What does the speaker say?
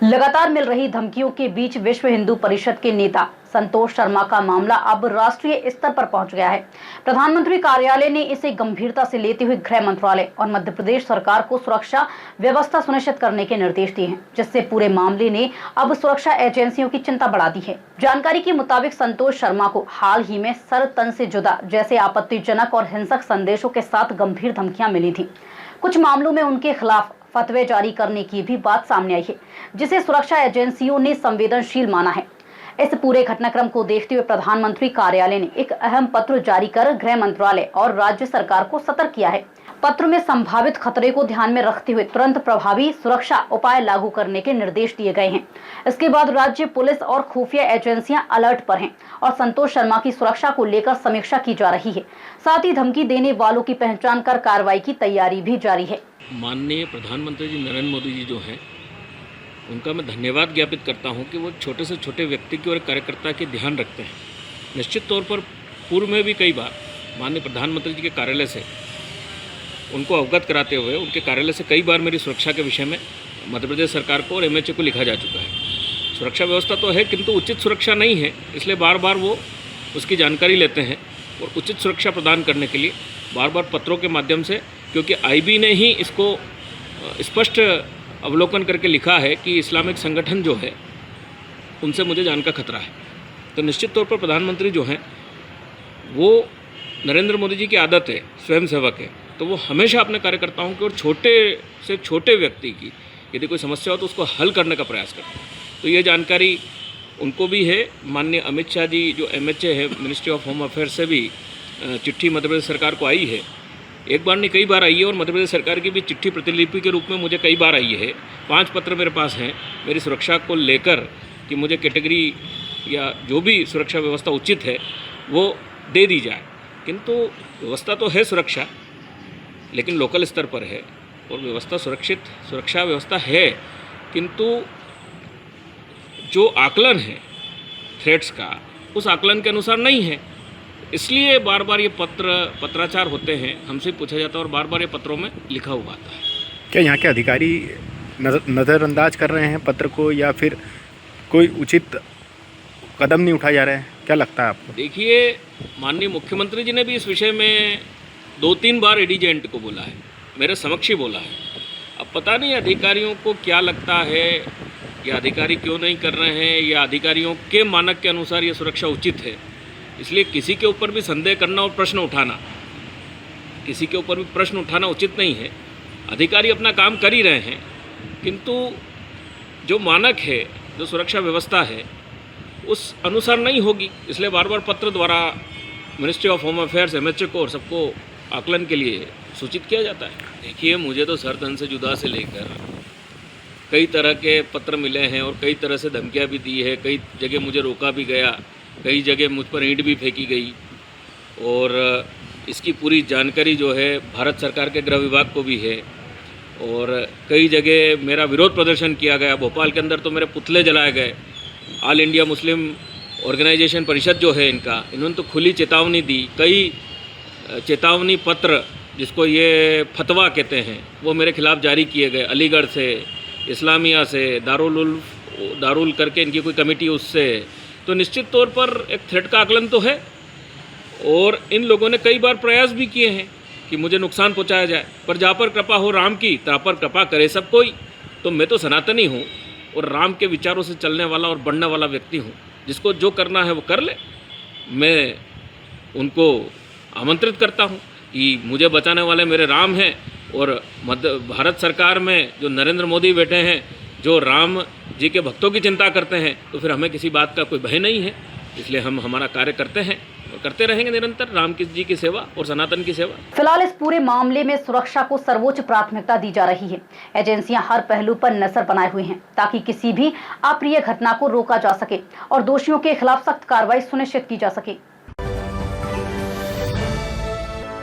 लगातार मिल रही धमकियों के बीच विश्व हिंदू परिषद के नेता संतोष शर्मा का मामला अब राष्ट्रीय स्तर पर पहुंच गया है। प्रधानमंत्री कार्यालय ने इसे गंभीरता से लेते हुए गृह मंत्रालय और मध्य प्रदेश सरकार को सुरक्षा व्यवस्था सुनिश्चित करने के निर्देश दिए हैं, जिससे पूरे मामले ने अब सुरक्षा एजेंसियों की चिंता बढ़ा दी है। जानकारी के मुताबिक संतोष शर्मा को हाल ही में सर तन से जुदा जैसे आपत्तिजनक और हिंसक संदेशों के साथ गंभीर धमकियां मिली थी। कुछ मामलों में उनके खिलाफ फतवे जारी करने की भी बात सामने आई है, जिसे सुरक्षा एजेंसियों ने संवेदनशील माना है। इस पूरे घटनाक्रम को देखते हुए प्रधानमंत्री कार्यालय ने एक अहम पत्र जारी कर गृह मंत्रालय और राज्य सरकार को सतर्क किया है। पत्र में संभावित खतरे को ध्यान में रखते हुए तुरंत प्रभावी सुरक्षा उपाय लागू करने के निर्देश दिए गए हैं। इसके बाद राज्य पुलिस और खुफिया एजेंसियां अलर्ट पर हैं और संतोष शर्मा की सुरक्षा को लेकर समीक्षा की जा रही है। साथ ही धमकी देने वालों की पहचान कर कार्रवाई की तैयारी भी जारी है। माननीय प्रधानमंत्री जी नरेंद्र मोदी जी जो हैं, उनका मैं धन्यवाद ज्ञापित करता हूं कि वो छोटे से छोटे व्यक्ति की और कार्यकर्ता के ध्यान रखते हैं। निश्चित तौर पर पूर्व में भी कई बार माननीय प्रधानमंत्री जी के कार्यालय से उनको अवगत कराते हुए उनके कार्यालय से कई बार मेरी सुरक्षा के विषय में मध्य प्रदेश सरकार को और एमएचए को लिखा जा चुका है। सुरक्षा व्यवस्था तो है, किंतु उचित सुरक्षा नहीं है, इसलिए बार बार वो उसकी जानकारी लेते हैं और उचित सुरक्षा प्रदान करने के लिए बार बार पत्रों के माध्यम से, क्योंकि आईबी ने ही इसको स्पष्ट अवलोकन करके लिखा है कि इस्लामिक संगठन जो है उनसे मुझे जान का खतरा है। तो निश्चित तौर पर प्रधानमंत्री जो हैं वो नरेंद्र मोदी जी की आदत है, स्वयंसेवक है, तो वो हमेशा अपने कार्यकर्ताओं की और छोटे से छोटे व्यक्ति की यदि कोई समस्या हो तो उसको हल करने का प्रयास करते हैं। तो ये जानकारी उनको भी है। माननीय अमित शाह जी जो एमएचए है, मिनिस्ट्री ऑफ होम अफेयर्स से भी चिट्ठी मध्य प्रदेश सरकार को आई है। एक बार नहीं, कई बार आई है और मध्य प्रदेश सरकार की भी चिट्ठी प्रतिलिपि के रूप में मुझे कई बार आई है। 5 पत्र मेरे पास हैं मेरी सुरक्षा को लेकर कि मुझे कैटेगरी या जो भी सुरक्षा व्यवस्था उचित है वो दे दी जाए। किंतु व्यवस्था तो है सुरक्षा, लेकिन लोकल स्तर पर है और व्यवस्था सुरक्षा व्यवस्था है, किंतु जो आकलन है थ्रेट्स का उस आकलन के अनुसार नहीं है। इसलिए बार बार ये पत्राचार होते हैं, हमसे पूछा जाता है और बार बार ये पत्रों में लिखा हुआ आता है। क्या यहाँ के अधिकारी नज़रअंदाज कर रहे हैं पत्र को, या फिर कोई उचित कदम नहीं उठाया जा रहा है? क्या लगता है आपको? देखिए, माननीय मुख्यमंत्री जी ने भी इस विषय में 2-3 बार एडीजे एंटी को बोला है, मेरे समक्ष ही बोला है। अब पता नहीं अधिकारियों को क्या लगता है, या अधिकारी क्यों नहीं कर रहे हैं, या अधिकारियों के मानक के अनुसार ये सुरक्षा उचित है। इसलिए किसी के ऊपर भी संदेह करना और प्रश्न उठाना, किसी के ऊपर भी प्रश्न उठाना उचित नहीं है। अधिकारी अपना काम कर ही रहे हैं, किंतु जो मानक है, जो सुरक्षा व्यवस्था है, उस अनुसार नहीं होगी। इसलिए बार बार पत्र द्वारा ministry of home affairs, MHA को और सबको आकलन के लिए सूचित किया जाता है। देखिए, मुझे तो सर तन से जुदा से लेकर कई तरह के पत्र मिले हैं और कई तरह से धमकियाँ भी दी है। कई जगह मुझे रोका भी गया, कई जगह मुझ पर ईंट भी फेंकी गई, और इसकी पूरी जानकारी जो है भारत सरकार के गृह विभाग को भी है। और कई जगह मेरा विरोध प्रदर्शन किया गया। भोपाल के अंदर तो मेरे पुतले जलाए गए। ऑल इंडिया मुस्लिम ऑर्गेनाइजेशन परिषद जो है इन्होंने तो खुली चेतावनी दी। कई चेतावनी पत्र, जिसको ये फतवा कहते हैं, वो मेरे खिलाफ जारी किए गए। अलीगढ़ से, इस्लामिया से, दारुल करके इनकी कोई कमेटी, उससे। तो निश्चित तौर पर एक थ्रेट का आकलन तो है, और इन लोगों ने कई बार प्रयास भी किए हैं कि मुझे नुकसान पहुंचाया जाए। पर जहाँ पर कृपा हो राम की, तहाँ पर कृपा करे सब कोई। तो मैं तो सनातनी हूँ और राम के विचारों से चलने वाला और बढ़ने वाला व्यक्ति हूँ। जिसको जो करना है वो कर ले। मैं उनको आमंत्रित करता हूँ कि मुझे बचाने वाले मेरे राम हैं, और भारत सरकार में जो नरेंद्र मोदी बैठे हैं, जो राम जी के भक्तों की चिंता करते हैं, तो फिर हमें किसी बात का कोई भय नहीं है। इसलिए हम हमारा कार्य करते हैं और करते रहेंगे निरंतर राम जी की सेवा और सनातन की सेवा। फिलहाल इस पूरे मामले में सुरक्षा को सर्वोच्च प्राथमिकता दी जा रही है। एजेंसियां हर पहलू पर नजर बनाए हुए हैं ताकि किसी भी अप्रिय घटना को रोका जा सके और दोषियों के खिलाफ सख्त कार्रवाई सुनिश्चित की जा सके।